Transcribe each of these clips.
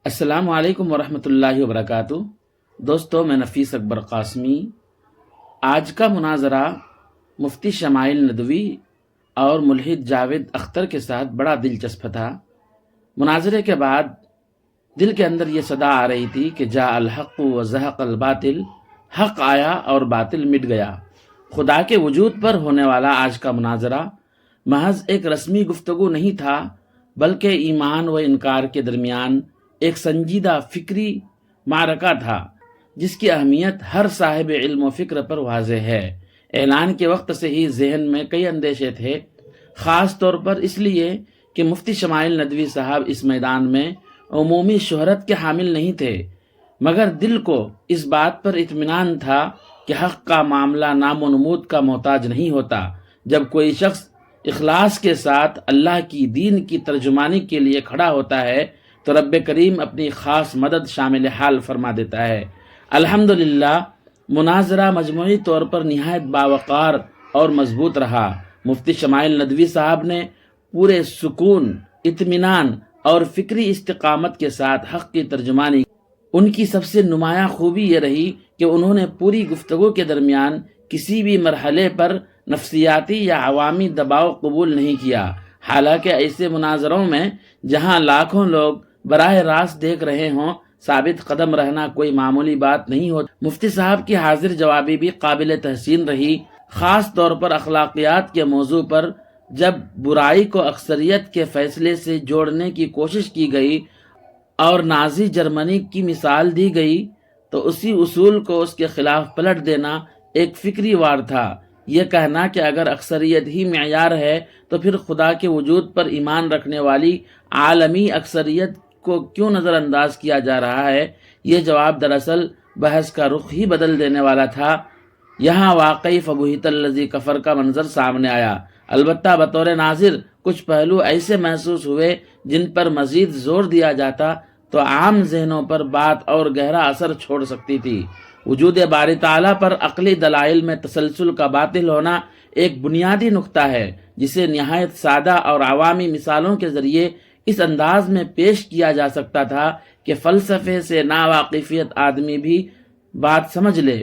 السلام علیکم ورحمۃ اللہ وبرکاتہ۔ دوستو، میں نفیس اکبر قاسمی۔ آج کا مناظرہ مفتی شمائل ندوی اور ملحد جاوید اختر کے ساتھ بڑا دلچسپ تھا۔ مناظرے کے بعد دل کے اندر یہ صدا آ رہی تھی کہ جاء الحق و زہق الباطل، حق آیا اور باطل مٹ گیا۔ خدا کے وجود پر ہونے والا آج کا مناظرہ محض ایک رسمی گفتگو نہیں تھا، بلکہ ایمان و انکار کے درمیان ایک سنجیدہ فکری معرکہ تھا، جس کی اہمیت ہر صاحب علم و فکر پر واضح ہے۔ اعلان کے وقت سے ہی ذہن میں کئی اندیشے تھے، خاص طور پر اس لیے کہ مفتی شمائل ندوی صاحب اس میدان میں عمومی شہرت کے حامل نہیں تھے، مگر دل کو اس بات پر اطمینان تھا کہ حق کا معاملہ نام و نمود کا محتاج نہیں ہوتا۔ جب کوئی شخص اخلاص کے ساتھ اللہ کی دین کی ترجمانی کے لیے کھڑا ہوتا ہے تو رب کریم اپنی خاص مدد شامل حال فرما دیتا ہے۔ الحمدللہ مناظرہ مجموعی طور پر نہایت باوقار اور مضبوط رہا۔ مفتی شمائل ندوی صاحب نے پورے سکون، اطمینان اور فکری استقامت کے ساتھ حق کی ترجمانی۔ ان کی سب سے نمایاں خوبی یہ رہی کہ انہوں نے پوری گفتگو کے درمیان کسی بھی مرحلے پر نفسیاتی یا عوامی دباؤ قبول نہیں کیا۔ حالانکہ ایسے مناظروں میں جہاں لاکھوں لوگ براہ راست دیکھ رہے ہوں، ثابت قدم رہنا کوئی معمولی بات نہیں ہوتی۔ مفتی صاحب کی حاضر جوابی بھی قابل تحسین رہی، خاص طور پر اخلاقیات کے موضوع پر جب برائی کو اکثریت کے فیصلے سے جوڑنے کی کوشش کی گئی اور نازی جرمنی کی مثال دی گئی تو اسی اصول کو اس کے خلاف پلٹ دینا ایک فکری وار تھا۔ یہ کہنا کہ اگر اکثریت ہی معیار ہے تو پھر خدا کے وجود پر ایمان رکھنے والی عالمی اکثریت کو کیوں نظر انداز کیا جا رہا ہے، یہ جواب دراصل بحث کا رخ ہی بدل دینے والا تھا۔ یہاں واقعی فبہت الذی کفر کا منظر سامنے آیا۔ البتہ بطور ناظر کچھ پہلو ایسے محسوس ہوئے جن پر مزید زور دیا جاتا تو عام ذہنوں پر بات اور گہرا اثر چھوڑ سکتی تھی۔ وجود باری تعالیٰ پر عقلی دلائل میں تسلسل کا باطل ہونا ایک بنیادی نقطہ ہے، جسے نہایت سادہ اور عوامی مثالوں کے ذریعے اس انداز میں پیش کیا جا سکتا تھا کہ فلسفے سے ناواقفیت آدمی بھی بات سمجھ لے۔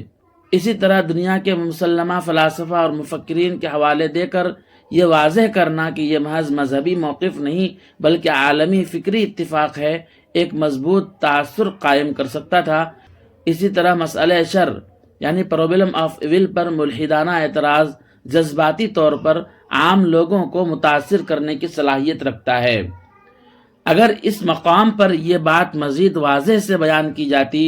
اسی طرح دنیا کے مسلمہ فلاسفہ اور مفکرین کے حوالے دے کر یہ واضح کرنا کہ یہ محض مذہبی موقف نہیں بلکہ عالمی فکری اتفاق ہے، ایک مضبوط تاثر قائم کر سکتا تھا۔ اسی طرح مسئلہ شر یعنی پرابلم آف ایول پر ملحدانہ اعتراض جذباتی طور پر عام لوگوں کو متاثر کرنے کی صلاحیت رکھتا ہے۔ اگر اس مقام پر یہ بات مزید واضح سے بیان کی جاتی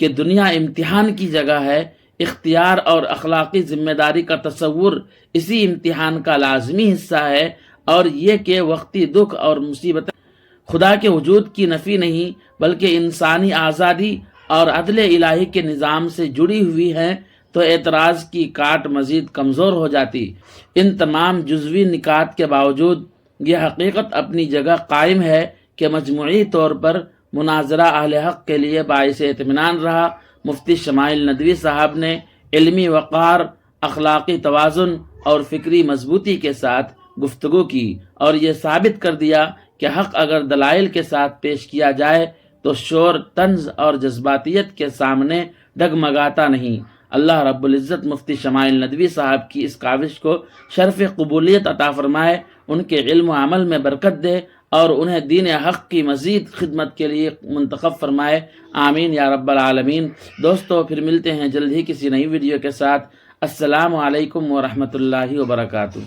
کہ دنیا امتحان کی جگہ ہے، اختیار اور اخلاقی ذمہ داری کا تصور اسی امتحان کا لازمی حصہ ہے، اور یہ کہ وقتی دکھ اور مصیبتیں خدا کے وجود کی نفی نہیں بلکہ انسانی آزادی اور عدل الہی کے نظام سے جڑی ہوئی ہیں، تو اعتراض کی کاٹ مزید کمزور ہو جاتی۔ ان تمام جزوی نکات کے باوجود یہ حقیقت اپنی جگہ قائم ہے کہ مجموعی طور پر مناظرہ اہل حق کے لیے باعث اطمینان رہا۔ مفتی شمائل ندوی صاحب نے علمی وقار، اخلاقی توازن اور فکری مضبوطی کے ساتھ گفتگو کی اور یہ ثابت کر دیا کہ حق اگر دلائل کے ساتھ پیش کیا جائے تو شور، طنز اور جذباتیت کے سامنے ڈگمگاتا نہیں۔ اللہ رب العزت مفتی شمائل ندوی صاحب کی اس کاوش کو شرف قبولیت عطا فرمائے، ان کے علم و عمل میں برکت دے اور انہیں دین حق کی مزید خدمت کے لیے منتخب فرمائے۔ آمین یا رب العالمین۔ دوستو، پھر ملتے ہیں جلد ہی کسی نئی ویڈیو کے ساتھ۔ السلام علیکم ورحمۃ اللہ وبرکاتہ۔